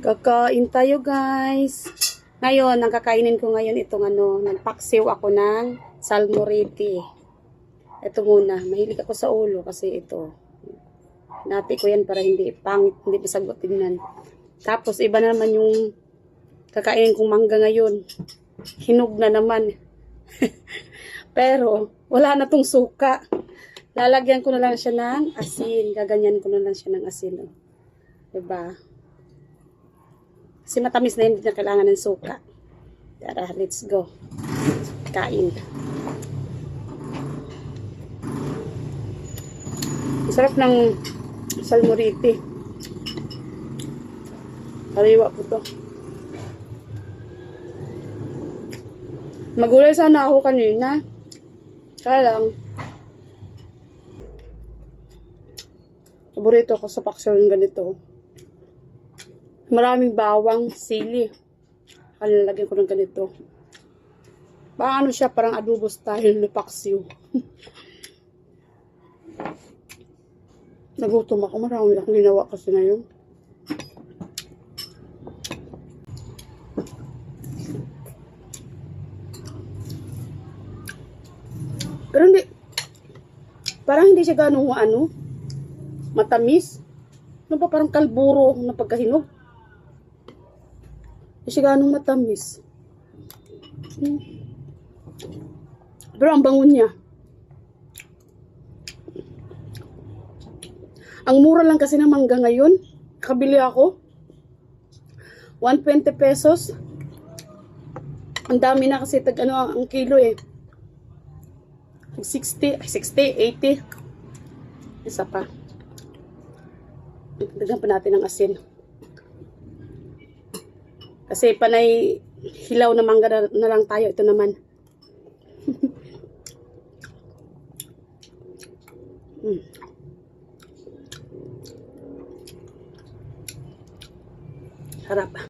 Kakain tayo, guys. Ngayon, ang kakainin ko ngayon itong nagpaksiw ako ng salmoriti. Ito muna, mahilig ako sa ulo kasi ito. Nati ko yan para hindi pangit, hindi masagot tingnan. Tapos iba na naman yung kakainin kong mangga ngayon. Hinog na naman. Pero wala na tong suka. Lalagyan ko na lang siya ng asin. Gaganyan ko na lang siya ng asin. Oh. Diba? Kasi matamis na hindi na kailangan ng suka. Tara, let's go. Kain. Sarap ng salmoriti. Kaliwa po to. Magulay sana ako kanina. Kaya lang, paborito ko sa paksiw yung ganito. Maraming bawang, sili. Kalalagyan ko ng ganito. Parang siya, parang adobo style na paksiw. Nagutom ako. Marami akong ginawa kasi ngayon. Pero hindi. Parang hindi siya ganong matamis. Ano ba parang kalburo na pagkahinog? Hindi siya ganong matamis. Pero ang bangon niya. Ang mura lang kasi ng mangga ngayon. Kabili ako. 120 pesos. Ang dami na kasi ang kilo eh. 60, 80. Isa pa. Dagdagan pa natin ng asin. Kasi panay hilaw na mangga na lang tayo. Ito naman. Harap.